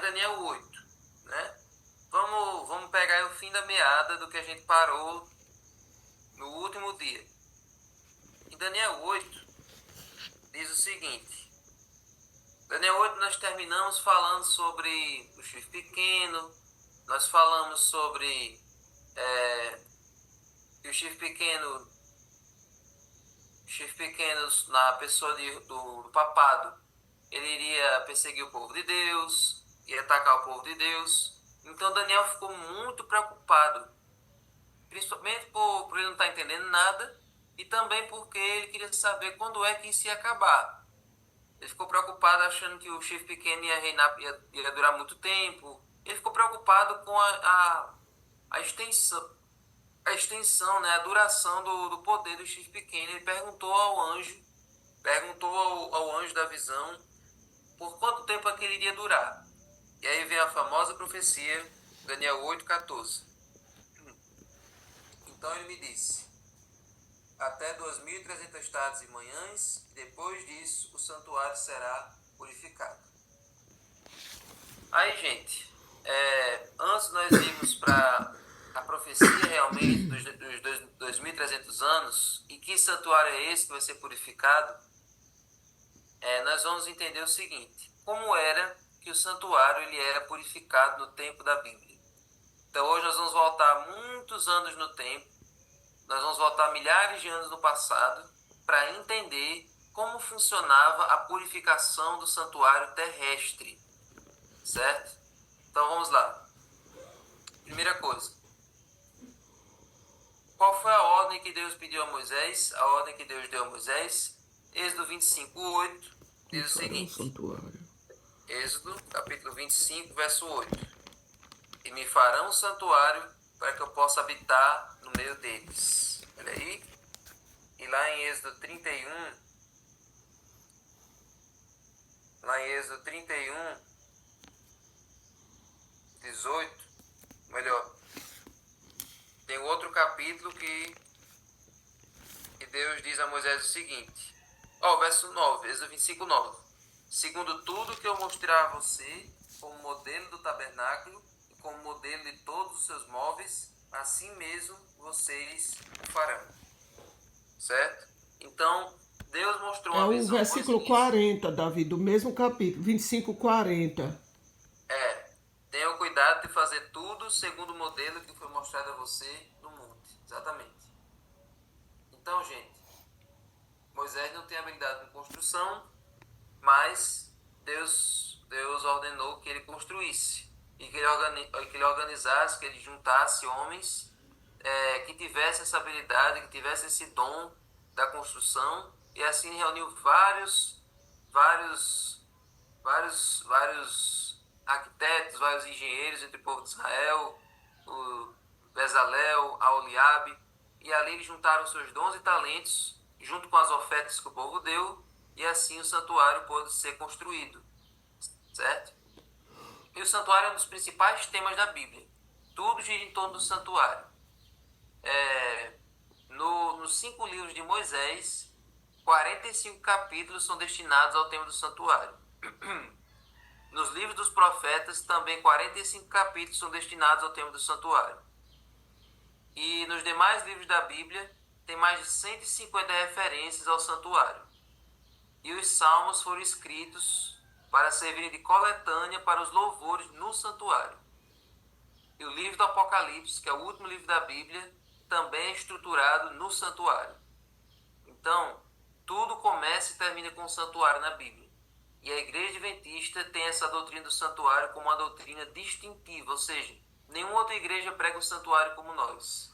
Daniel 8, né? Vamos pegar aí o fim da meada do que a gente parou no último dia. Em Daniel 8, diz o seguinte. Daniel 8 nós terminamos falando sobre o chifre pequeno, nós falamos sobre que o chifre pequeno na pessoa do papado, ele iria perseguir o povo de Deus, ia atacar o povo de Deus. Então Daniel ficou muito preocupado, principalmente por ele não estar entendendo nada e também porque ele queria saber quando é que isso ia acabar. Ele ficou preocupado achando que o chifre pequeno ia reinar, ia durar muito tempo. Ele ficou preocupado com a extensão, né, a duração do poder do chifre pequeno. Ele perguntou ao anjo da visão por quanto tempo aquele iria durar. E aí vem a famosa profecia, Daniel 8,14. Então ele me disse, até 2.300 tardes e manhãs, e depois disso o santuário será purificado. Aí, gente, antes nós vimos para a profecia realmente dos 2.300 anos, e que santuário é esse que vai ser purificado, nós vamos entender o seguinte, como era que o santuário ele era purificado no tempo da Bíblia. Então hoje nós vamos voltar muitos anos no tempo, nós vamos voltar milhares de anos no passado para entender como funcionava a purificação do santuário terrestre, certo? Então vamos lá. Primeira coisa, qual foi a ordem que Deus pediu a Moisés? A ordem que Deus deu a Moisés? Êxodo 25:8 diz o seguinte. Êxodo, capítulo 25, verso 8. E me farão um santuário para que eu possa habitar no meio deles. Olha aí. E lá em Êxodo 31, 18, melhor, tem outro capítulo que Deus diz a Moisés o seguinte. Verso 9, Êxodo 25:9. Segundo tudo que eu mostrar a você, como modelo do tabernáculo e como modelo de todos os seus móveis, assim mesmo vocês o farão. Certo? Então, Deus mostrou uma visão. É o versículo 40, Davi, do mesmo capítulo, 25:40. Tenha o cuidado de fazer tudo segundo o modelo que foi mostrado a você no monte. Exatamente. Então, gente, Moisés não tem habilidade em construção, mas Deus ordenou que ele construísse e que ele organizasse, que ele juntasse homens que tivessem essa habilidade, que tivessem esse dom da construção, e assim reuniu vários arquitetos, vários engenheiros entre o povo de Israel, o Bezalel, a Oliabe, e ali eles juntaram seus dons e talentos junto com as ofertas que o povo deu, e assim o santuário pôde ser construído, certo? E o santuário é um dos principais temas da Bíblia. Tudo gira em torno do santuário. Nos 5 livros de Moisés, 45 capítulos são destinados ao tema do santuário. Nos livros dos profetas, também 45 capítulos são destinados ao tema do santuário. E nos demais livros da Bíblia, tem mais de 150 referências ao santuário. E os salmos foram escritos para servirem de coletânea para os louvores no santuário. E o livro do Apocalipse, que é o último livro da Bíblia, também é estruturado no santuário. Então, tudo começa e termina com o santuário na Bíblia. E a Igreja Adventista tem essa doutrina do santuário como uma doutrina distintiva, ou seja, nenhuma outra igreja prega o santuário como nós.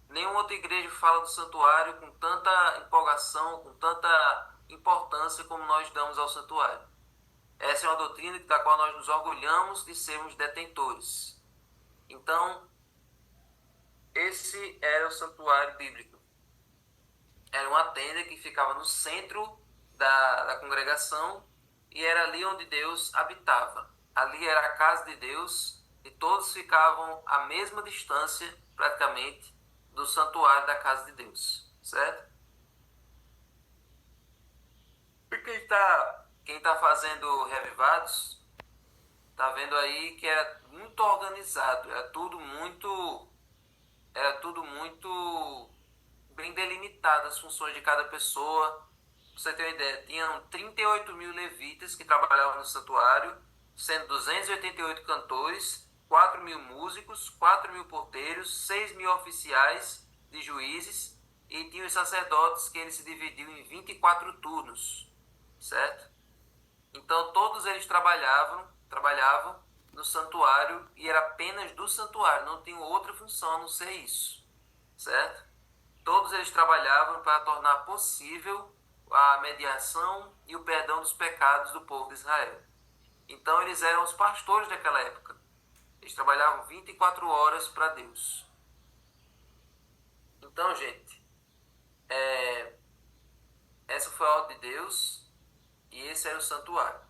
Nenhuma outra igreja fala do santuário com tanta empolgação, com tanta importância como nós damos ao santuário. Essa é uma doutrina da qual nós nos orgulhamos de sermos detentores. Então, esse era o santuário bíblico. Era uma tenda que ficava no centro da congregação e era ali onde Deus habitava. Ali era a casa de Deus e todos ficavam à mesma distância, praticamente, do santuário da casa de Deus, certo? E quem está fazendo reavivados, Tá vendo aí que era muito organizado, era tudo muito bem delimitado as funções de cada pessoa. Pra você ter uma ideia, tinham 38 mil levitas que trabalhavam no santuário, sendo 288 cantores, 4 mil músicos, 4 mil porteiros, 6 mil oficiais de juízes, e tinha os sacerdotes que eles se dividiam em 24 turnos, certo? Então todos eles trabalhavam no santuário e era apenas do santuário, não tinha outra função a não ser isso, certo? Todos eles trabalhavam para tornar possível a mediação e o perdão dos pecados do povo de Israel. Então eles eram os pastores daquela época. Eles trabalhavam 24 horas para Deus. Então, gente, essa foi a ordem de Deus e esse era o santuário.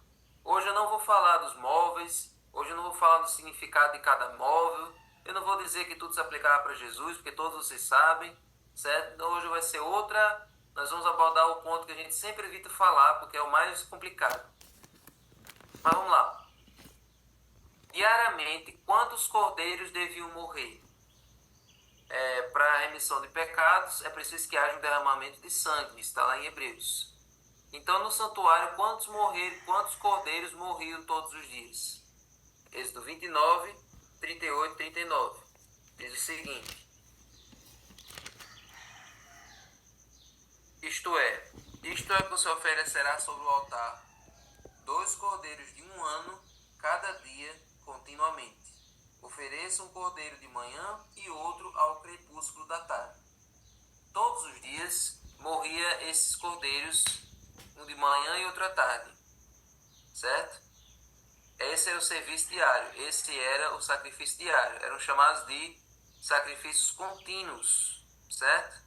Hoje eu não vou falar dos móveis, hoje eu não vou falar do significado de cada móvel, eu não vou dizer que tudo se aplicava para Jesus, porque todos vocês sabem, certo? Então hoje vai ser outra, nós vamos abordar o ponto que a gente sempre evita falar, porque é o mais complicado. Mas vamos lá. Diariamente, quantos cordeiros deviam morrer? Para a remissão de pecados, é preciso que haja um derramamento de sangue, está lá em Hebreus. Então, no santuário, quantos cordeiros morriam todos os dias? Êxodo 29, 38 e 39. Diz o seguinte: isto é que você oferecerá sobre o altar 2 cordeiros de 1 ano, cada dia, continuamente. Ofereça um cordeiro de manhã e outro ao crepúsculo da tarde. Todos os dias morria esses cordeiros, um de manhã e outro à tarde, certo? Esse era o serviço diário, esse era o sacrifício diário, eram chamados de sacrifícios contínuos, certo?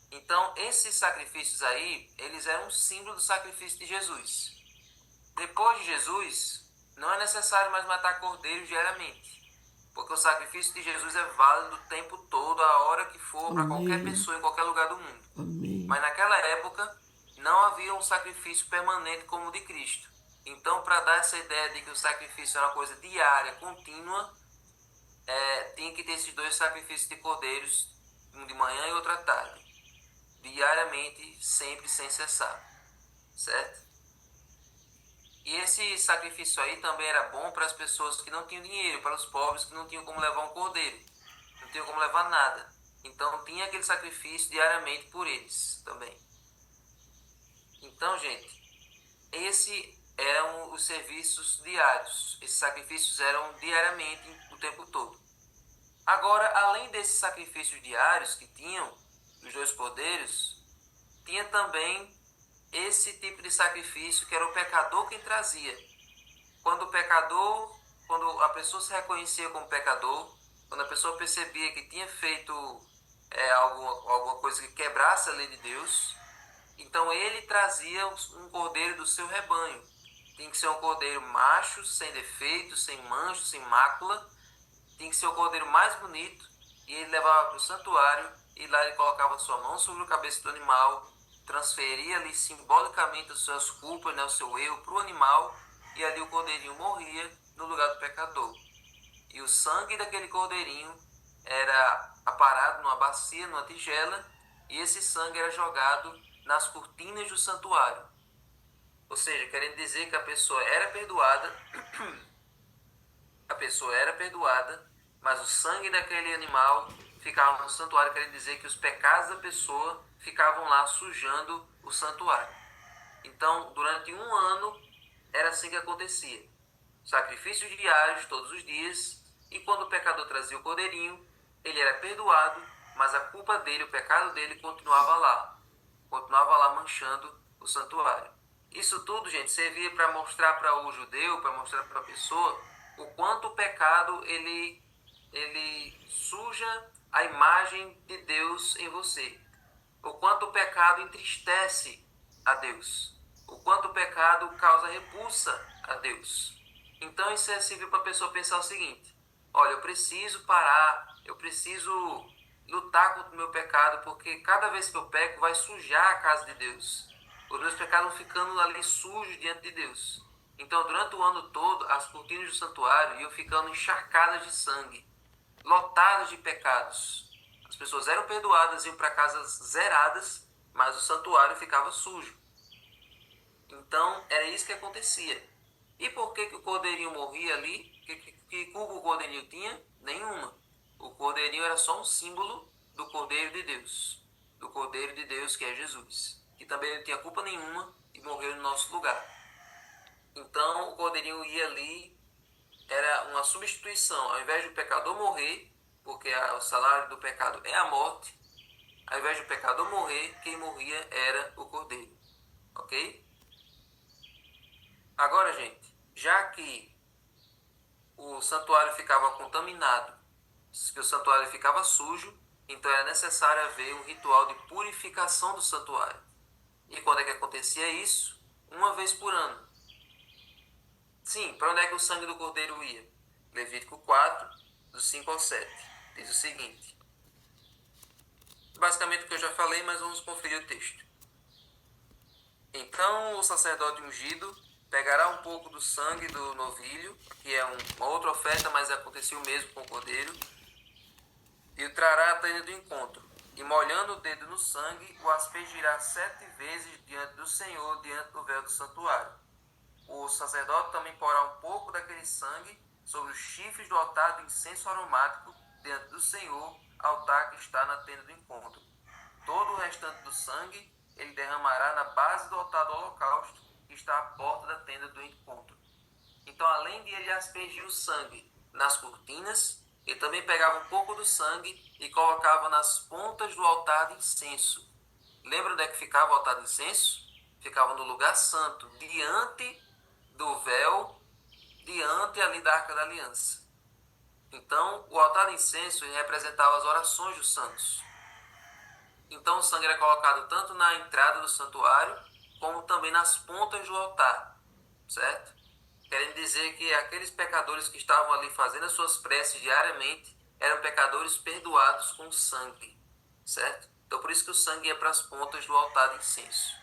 Então, esses sacrifícios aí, eles eram um símbolo do sacrifício de Jesus. Depois de Jesus, não é necessário mais matar cordeiros diariamente, porque o sacrifício de Jesus é válido o tempo todo, a hora que for, para qualquer pessoa, em qualquer lugar do mundo. Amém. Mas naquela época, não havia um sacrifício permanente como o de Cristo. Então, para dar essa ideia de que o sacrifício era uma coisa diária, contínua, tinha que ter esses 2 sacrifícios de cordeiros, um de manhã e outro à tarde, diariamente, sempre sem cessar, certo? E esse sacrifício aí também era bom para as pessoas que não tinham dinheiro, para os pobres que não tinham como levar um cordeiro, não tinham como levar nada. Então tinha aquele sacrifício diariamente por eles também. Então, gente, esses eram os serviços diários. Esses sacrifícios eram diariamente, o tempo todo. Agora, além desses sacrifícios diários que tinham, dos 2 cordeiros, tinha também esse tipo de sacrifício que era o pecador quem trazia. Quando a pessoa se reconhecia como pecador, quando a pessoa percebia que tinha feito alguma coisa que quebrasse a lei de Deus, então ele trazia um cordeiro do seu rebanho. Tinha que ser um cordeiro macho, sem defeito, sem mancho, sem mácula. Tinha que ser o cordeiro mais bonito, e ele levava para o santuário, e lá ele colocava sua mão sobre a cabeça do animal, transferia ali simbolicamente as suas culpas, o seu erro para o animal, e ali o cordeirinho morria no lugar do pecador. E o sangue daquele cordeirinho era aparado numa bacia, numa tigela, e esse sangue era jogado nas cortinas do santuário. Ou seja, querendo dizer que a pessoa era perdoada, mas o sangue daquele animal ficava no santuário, querendo dizer que os pecados da pessoa ficavam lá sujando o santuário. Então, durante 1 ano, era assim que acontecia. Sacrifícios diários todos os dias, e quando o pecador trazia o cordeirinho, ele era perdoado, mas a culpa dele, o pecado dele continuava lá manchando o santuário. Isso tudo, gente, servia para mostrar para o judeu, para mostrar para a pessoa o quanto o pecado ele suja a imagem de Deus em você, o quanto o pecado entristece a Deus, o quanto o pecado causa repulsa a Deus. Então isso serviu para a pessoa pensar o seguinte: olha, eu preciso parar, eu preciso lutar contra o meu pecado, porque cada vez que eu peco vai sujar a casa de Deus. Os meus pecados vão ficando ali sujos diante de Deus. Então, durante o ano todo, as cortinas do santuário iam ficando encharcadas de sangue, lotadas de pecados. As pessoas eram perdoadas, iam para casas zeradas, mas o santuário ficava sujo. Então, era isso que acontecia. E por que o cordeirinho morria ali? Que culpa o cordeirinho tinha? Nenhuma. O cordeirinho era só um símbolo do Cordeiro de Deus. Do Cordeiro de Deus, que é Jesus. Que também não tinha culpa nenhuma e morreu no nosso lugar. Então, o cordeirinho ia ali, era uma substituição. Ao invés do pecador morrer, porque o salário do pecado é a morte, ao invés do pecador morrer, quem morria era o cordeiro. Ok? Agora, gente, já que o santuário ficava contaminado, que o santuário ficava sujo, então era necessário haver um ritual de purificação do santuário. E quando é que acontecia isso? Uma vez por ano. Sim, para onde é que o sangue do cordeiro ia? Levítico 4, do 5 ao 7. Diz o seguinte. Basicamente o que eu já falei, mas vamos conferir o texto. Então o sacerdote ungido pegará um pouco do sangue do novilho, que é uma outra oferta, mas aconteceu o mesmo com o cordeiro, e o trará à tenda do encontro, e molhando o dedo no sangue, o aspergirá 7 vezes diante do Senhor, diante do véu do santuário. O sacerdote também porá um pouco daquele sangue sobre os chifres do altar do incenso aromático diante do Senhor, altar que está na tenda do encontro. Todo o restante do sangue ele derramará na base do altar do holocausto, que está à porta da tenda do encontro. Então, além de ele aspergir o sangue nas cortinas, ele também pegava um pouco do sangue e colocava nas pontas do altar de incenso. Lembra onde é que ficava o altar de incenso? Ficava no lugar santo, diante do véu, diante ali da Arca da Aliança. Então, o altar de incenso representava as orações dos santos. Então, o sangue era colocado tanto na entrada do santuário, como também nas pontas do altar, certo? Querendo dizer que aqueles pecadores que estavam ali fazendo as suas preces diariamente eram pecadores perdoados com sangue, certo? Então, por isso que o sangue ia para as pontas do altar de incenso,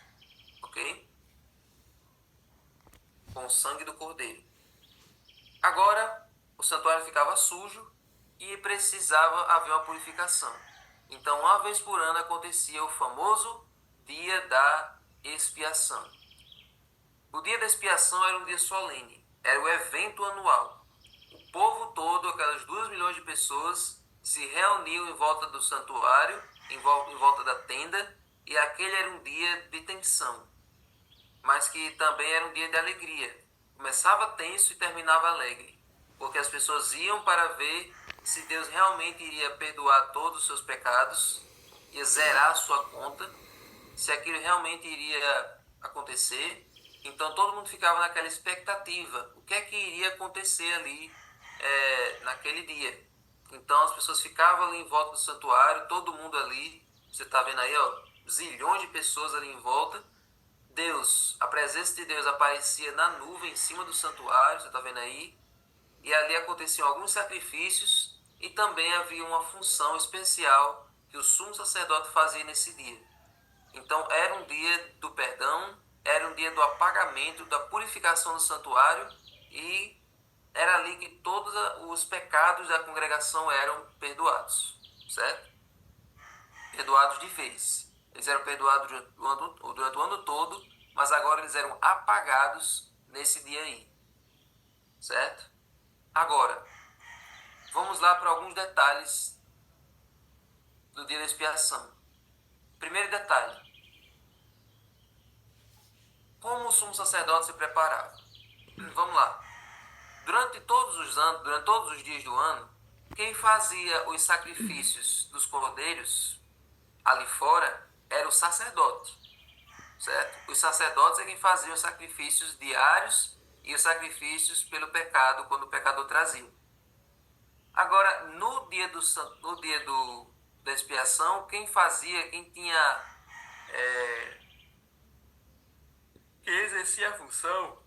ok? Com o sangue do cordeiro. Agora, o santuário ficava sujo e precisava haver uma purificação. Então, uma vez por ano acontecia o famoso dia da expiação. O dia da expiação era um dia solene, era o evento anual. O povo todo, aquelas 2 milhões de pessoas, se reuniam em volta do santuário, em volta da tenda, e aquele era um dia de tensão, mas que também era um dia de alegria. Começava tenso e terminava alegre, porque as pessoas iam para ver se Deus realmente iria perdoar todos os seus pecados, ia zerar a sua conta, se aquilo realmente iria acontecer. Então todo mundo ficava naquela expectativa, o que é que iria acontecer ali naquele dia. Então as pessoas ficavam ali em volta do santuário, todo mundo ali, você está vendo aí, ó, zilhões de pessoas ali em volta. Deus, a presença de Deus aparecia na nuvem em cima do santuário, você está vendo aí, e ali aconteciam alguns sacrifícios e também havia uma função especial que o sumo sacerdote fazia nesse dia. Então era um dia do perdão, era um dia do apagamento, da purificação do santuário, e era ali que todos os pecados da congregação eram perdoados, certo? Perdoados de vez. Eles eram perdoados durante o ano todo, mas agora eles eram apagados nesse dia aí, certo? Agora, vamos lá para alguns detalhes do dia da expiação. Primeiro detalhe: como o sumo sacerdote se preparava? Vamos lá. Durante todos os dias do ano, quem fazia os sacrifícios dos cordeiros ali fora era o sacerdote, certo? Os sacerdotes é quem faziam os sacrifícios diários e os sacrifícios pelo pecado, quando o pecador trazia. Agora, no dia da expiação, quem exercia a função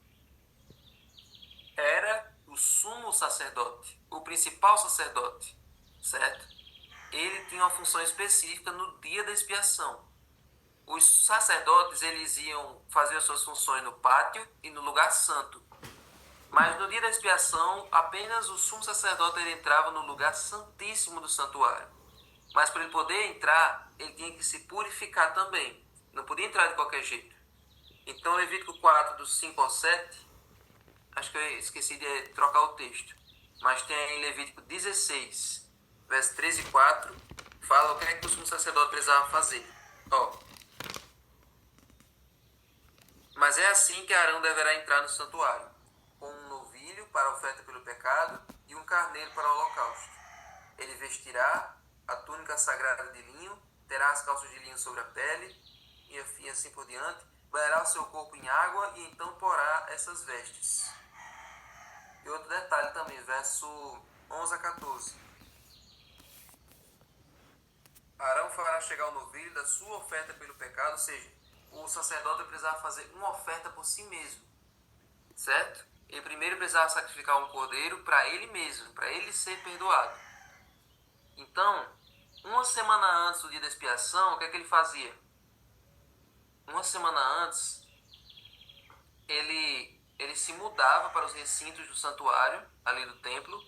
era o sumo sacerdote, o principal sacerdote, certo? Ele tinha uma função específica no dia da expiação. Os sacerdotes, eles iam fazer as suas funções no pátio e no lugar santo. Mas no dia da expiação, apenas o sumo sacerdote ele entrava no lugar santíssimo do santuário. Mas para ele poder entrar, ele tinha que se purificar também. Não podia entrar de qualquer jeito. Então, Levítico 4, dos 5 ao 7, acho que eu esqueci de trocar o texto, mas tem em Levítico 16, verso 13 e 4, fala o que é que o sumo sacerdote precisava fazer. Mas é assim que Arão deverá entrar no santuário, com um novilho para a oferta pelo pecado e um carneiro para o holocausto. Ele vestirá a túnica sagrada de linho, terá as calças de linho sobre a pele, e assim por diante, banhará o seu corpo em água e então porá essas vestes. E outro detalhe também, verso 11 a 14. Arão fará chegar o novilho da sua oferta pelo pecado, ou seja, o sacerdote precisava fazer uma oferta por si mesmo, certo? Ele primeiro precisava sacrificar um cordeiro para ele mesmo, para ele ser perdoado. Então, uma semana antes do dia da expiação, o que é que ele fazia? Uma semana antes, ele se mudava para os recintos do santuário, ali do templo.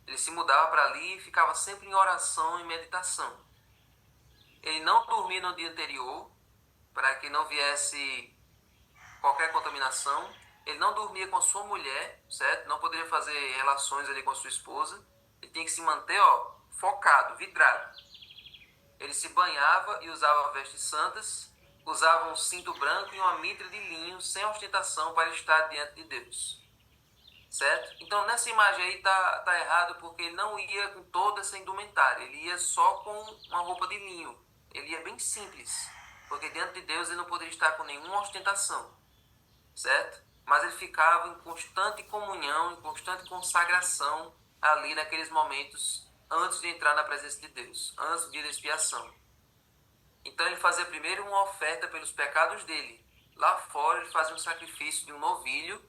Ele se mudava para ali e ficava sempre em oração e meditação. Ele não dormia no dia anterior, para que não viesse qualquer contaminação. Ele não dormia com a sua mulher, certo? Não poderia fazer relações ali com a sua esposa. Ele tinha que se manter, focado, vidrado. Ele se banhava e usava vestes santas, usava um cinto branco e uma mitra de linho sem ostentação para estar diante de Deus, certo? Então nessa imagem aí tá errado, porque ele não ia com toda essa indumentária, ele ia só com uma roupa de linho, ele ia bem simples, porque diante de Deus ele não poderia estar com nenhuma ostentação, certo? Mas ele ficava em constante comunhão, em constante consagração ali naqueles momentos antes de entrar na presença de Deus, antes do dia da expiação. Então ele fazia primeiro uma oferta pelos pecados dele. Lá fora ele fazia um sacrifício de um novilho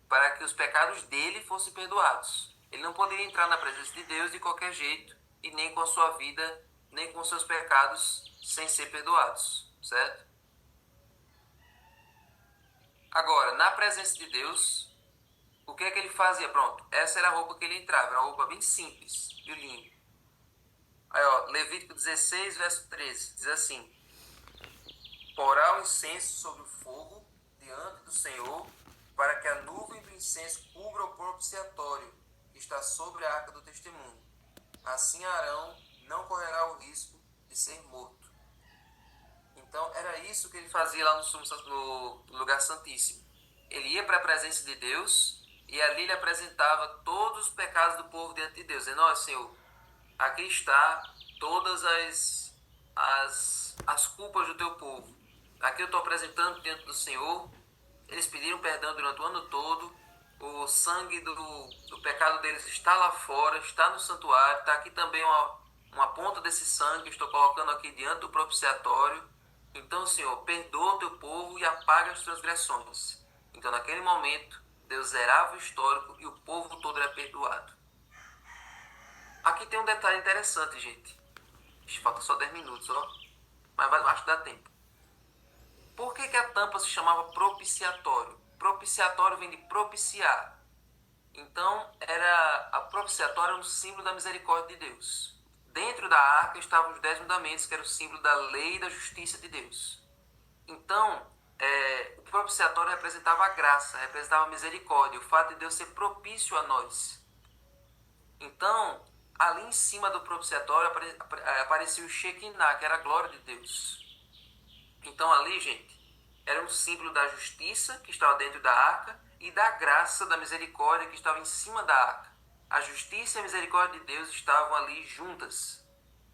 para que os pecados dele fossem perdoados. Ele não poderia entrar na presença de Deus de qualquer jeito e nem com a sua vida, nem com seus pecados sem ser perdoados, certo? Agora, na presença de Deus, o que é que ele fazia? Pronto, essa era a roupa que ele entrava, era uma roupa bem simples, de linho. Aí, Levítico 16, verso 13, diz assim: porá o incenso sobre o fogo diante do Senhor, para que a nuvem do incenso cubra o propiciatório que está sobre a arca do testemunho. Assim Arão não correrá o risco de ser morto. Então era isso que ele fazia lá no lugar santíssimo. Ele ia para a presença de Deus e ali ele apresentava todos os pecados do povo diante de Deus, dizendo: Senhor, aqui está todas as culpas do teu povo. Aqui eu estou apresentando diante do Senhor. Eles pediram perdão durante o ano todo. O sangue do pecado deles está lá fora, está no santuário. Está aqui também uma ponta desse sangue. Estou colocando aqui diante do propiciatório. Então, Senhor, perdoa o teu povo e apaga as transgressões. Então, naquele momento, Deus zerava o histórico e o povo todo era perdoado. Aqui tem um detalhe interessante, gente. Falta só 10 minutos, mas acho que dá tempo. Por que a tampa se chamava propiciatório? Propiciatório vem de propiciar. Então, a propiciatória era um símbolo da misericórdia de Deus. Dentro da arca estavam os 10 mandamentos, que era o símbolo da lei e da justiça de Deus. Então, o propiciatório representava a graça, representava a misericórdia, o fato de Deus ser propício a nós. Então, ali em cima do propiciatório aparecia o Shekinah, que era a glória de Deus. Então ali, gente, era um símbolo da justiça que estava dentro da arca e da graça, da misericórdia que estava em cima da arca. A justiça e a misericórdia de Deus estavam ali juntas.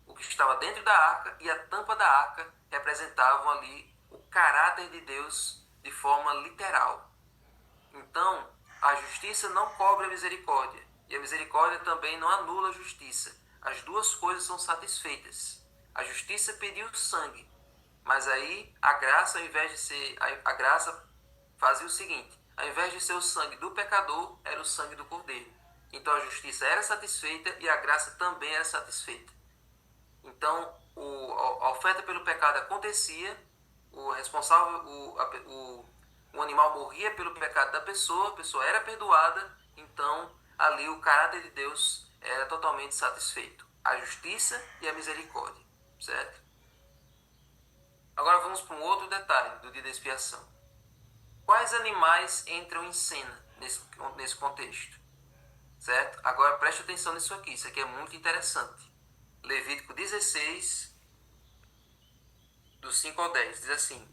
O que estava dentro da arca e a tampa da arca representavam ali o caráter de Deus de forma literal. Então, a justiça não cobre a misericórdia e a misericórdia também não anula a justiça. As duas coisas são satisfeitas. A justiça pediu sangue, mas aí a graça, ao invés de ser, a graça fazia o seguinte: ao invés de ser o sangue do pecador, era o sangue do cordeiro. Então a justiça era satisfeita e a graça também era satisfeita. Então a oferta pelo pecado acontecia, o responsável, o animal morria pelo pecado da pessoa, a pessoa era perdoada, então ali o caráter de Deus era totalmente satisfeito. A justiça e a misericórdia, certo? Agora vamos para um outro detalhe do dia da expiação. Quais animais entram em cena nesse contexto? Certo? Agora preste atenção nisso aqui, isso aqui é muito interessante. Levítico 16, do 5 ao 10, diz assim: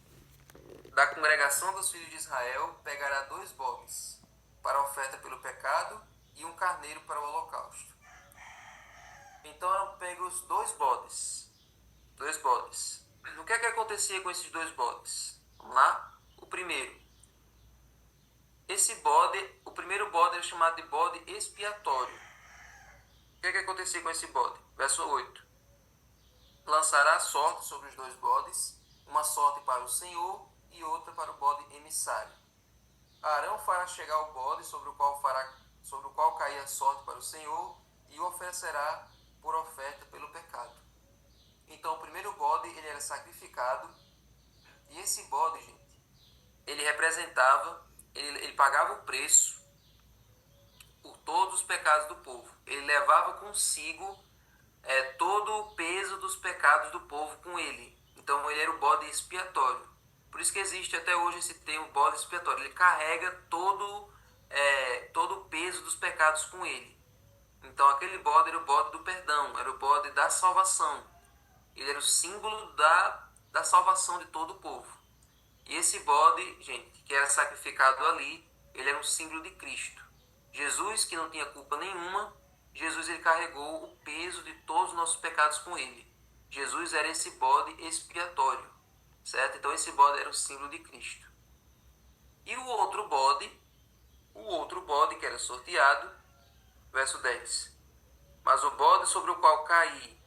da congregação dos filhos de Israel pegará 2 bodes para a oferta pelo pecado e um carneiro para o holocausto. Então eram pegos 2 bodes. 2 bodes. O que é que acontecia com esses 2 bodes? Vamos lá? O primeiro. O primeiro bode era chamado de bode expiatório. O que é que acontecia com esse bode? Verso 8. Lançará sorte sobre os 2 bodes, uma sorte para o Senhor e outra para o bode emissário. Arão fará chegar o bode sobre o qual cair a sorte para o Senhor e o oferecerá por oferta pelo pecado. Então o primeiro bode ele era sacrificado, e esse bode, gente, ele representava, ele pagava o preço por todos os pecados do povo. Ele levava consigo todo o peso dos pecados do povo com ele. Então ele era o bode expiatório. Por isso que existe até hoje esse termo bode expiatório. Ele carrega todo o peso dos pecados com ele. Então aquele bode era o bode do perdão, era o bode da salvação. Ele era o símbolo da salvação de todo o povo. E esse bode, gente, que era sacrificado ali, ele era um símbolo de Cristo. Jesus, que não tinha culpa nenhuma, Jesus ele carregou o peso de todos os nossos pecados com ele. Jesus era esse bode expiatório, certo? Então esse bode era o símbolo de Cristo. E o outro bode que era sorteado, verso 10. Mas o bode sobre o qual cair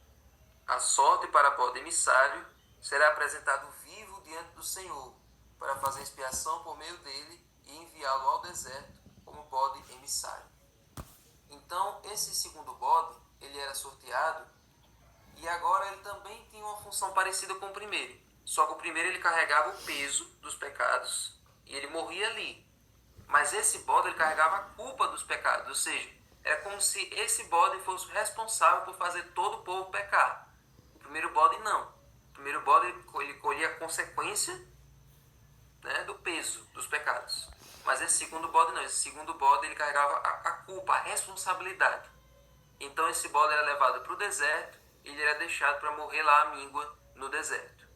a sorte para bode emissário será apresentado vivo diante do Senhor, para fazer expiação por meio dele e enviá-lo ao deserto como bode emissário. Então, esse segundo bode, ele era sorteado, e agora ele também tinha uma função parecida com o primeiro. Só que o primeiro ele carregava o peso dos pecados e ele morria ali. Mas esse bode ele carregava a culpa dos pecados, ou seja, era como se esse bode fosse responsável por fazer todo o povo pecar. O primeiro bode não. O primeiro bode ele colhia a consequência, né, do peso dos pecados. Mas esse segundo bode não. Esse segundo bode ele carregava a culpa, a responsabilidade. Então esse bode era levado para o deserto e ele era deixado para morrer lá à míngua no deserto.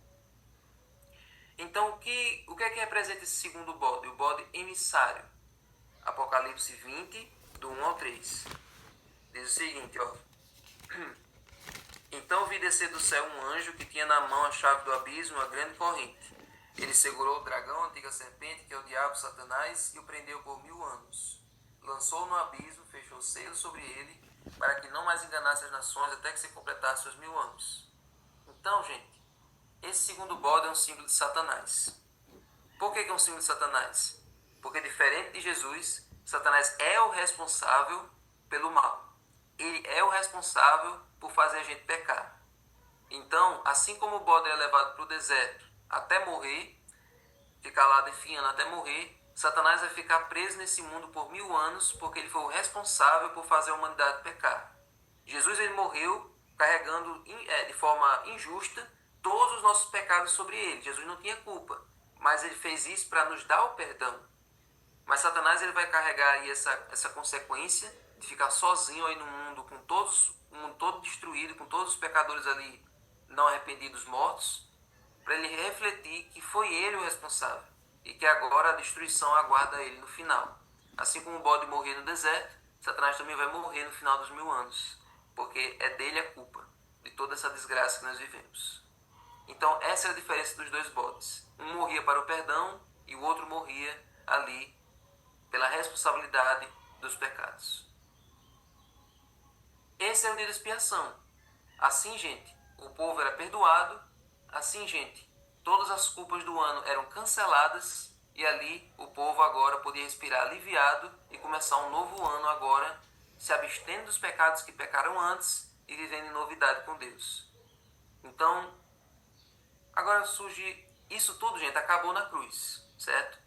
Então o que é que representa esse segundo bode? O bode emissário. Apocalipse 20, do 1 ao 3. Diz o seguinte, ó. Então vi descer do céu um anjo que tinha na mão a chave do abismo, uma grande corrente. Ele segurou o dragão, a antiga serpente, que é o diabo, Satanás, e o prendeu por 1000 anos. Lançou-o no abismo, fechou selo sobre ele, para que não mais enganasse as nações até que se completasse os 1000 anos. Então, gente, esse segundo bode é um símbolo de Satanás. Por que é um símbolo de Satanás? Porque, diferente de Jesus, Satanás é o responsável pelo mal. Ele é o responsável por fazer a gente pecar. Então, assim como o bode é levado para o deserto até morrer, ficar lá definhando até morrer, Satanás vai ficar preso nesse mundo por 1000 anos, porque ele foi o responsável por fazer a humanidade pecar. Jesus ele morreu carregando de forma injusta todos os nossos pecados sobre ele. Jesus não tinha culpa, mas ele fez isso para nos dar o perdão. Mas Satanás ele vai carregar aí essa consequência de ficar sozinho aí no mundo, com o mundo todo destruído, com todos os pecadores ali não arrependidos mortos, para ele refletir que foi ele o responsável e que agora a destruição aguarda ele no final. Assim como o bode morrer no deserto, Satanás também vai morrer no final dos 1000 anos, porque é dele a culpa de toda essa desgraça que nós vivemos. Então essa é a diferença dos 2 bodes. Um morria para o perdão e o outro morria ali pela responsabilidade dos pecados. Esse é o dia da expiação. Assim, gente, o povo era perdoado. Assim, gente, todas as culpas do ano eram canceladas. E ali o povo agora podia respirar aliviado e começar um novo ano agora, se abstendo dos pecados que pecaram antes e vivendo em novidade com Deus. Então, agora surge... Isso tudo, gente, acabou na cruz, certo?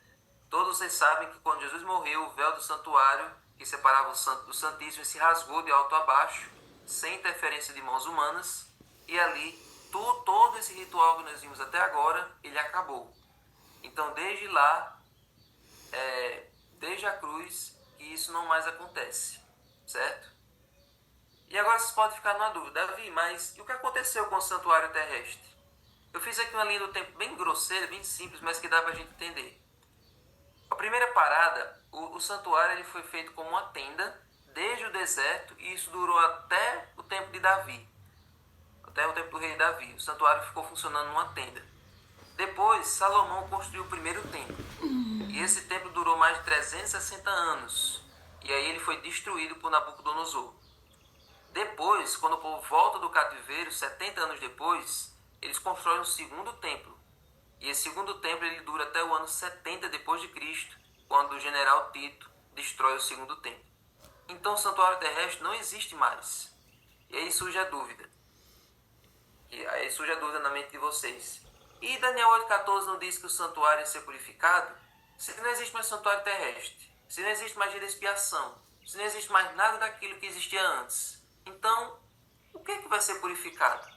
Todos vocês sabem que quando Jesus morreu, o véu do santuário, que separava o Santo do Santíssimo, se rasgou de alto a baixo, sem interferência de mãos humanas, e ali todo esse ritual que nós vimos até agora, ele acabou. Então, desde lá, desde a cruz, que isso não mais acontece, certo? E agora vocês podem ficar numa dúvida, Davi, mas e o que aconteceu com o santuário terrestre? Eu fiz aqui uma linha do tempo bem grosseira, bem simples, mas que dá pra gente entender. A primeira parada, o santuário ele foi feito como uma tenda desde o deserto e isso durou até o tempo de Davi, até o tempo do rei Davi. O santuário ficou funcionando numa tenda. Depois, Salomão construiu o primeiro templo e esse templo durou mais de 360 anos e aí ele foi destruído por Nabucodonosor. Depois, quando o povo volta do cativeiro, 70 anos depois, eles constroem um segundo templo. E esse segundo templo ele dura até o ano 70 depois de Cristo, quando o general Tito destrói o segundo templo. Então o santuário terrestre não existe mais. E aí surge a dúvida. Na mente de vocês. E Daniel 8,14 não diz que o santuário ia ser purificado? Se não existe mais santuário terrestre, se não existe mais dia de expiação, se não existe mais nada daquilo que existia antes, então o que é que vai ser purificado?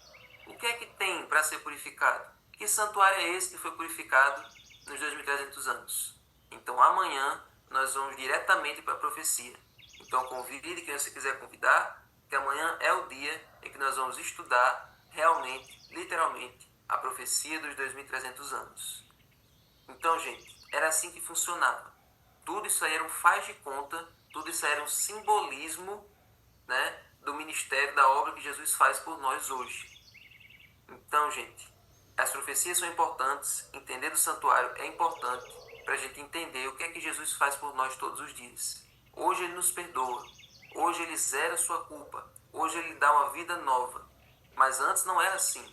O que é que tem para ser purificado? Que santuário é esse que foi purificado nos 2.300 anos? Então amanhã nós vamos diretamente para a profecia. Então convide quem você quiser convidar, que amanhã é o dia em que nós vamos estudar realmente, literalmente, a profecia dos 2.300 anos. Então, gente, era assim que funcionava. Tudo isso aí era um faz de conta, tudo isso aí era um simbolismo, né, do ministério, da obra que Jesus faz por nós hoje. Então, gente, as profecias são importantes, entender do santuário é importante para a gente entender o que é que Jesus faz por nós todos os dias. Hoje ele nos perdoa, hoje ele zera a sua culpa, hoje ele dá uma vida nova. Mas antes não era assim.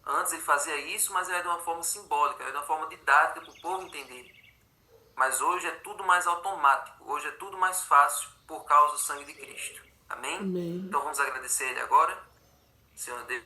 Antes ele fazia isso, mas era de uma forma simbólica, era de uma forma didática para o povo entender. Mas hoje é tudo mais automático, hoje é tudo mais fácil por causa do sangue de Cristo. Amém? Amém. Então vamos agradecer a ele agora. Senhor Deus.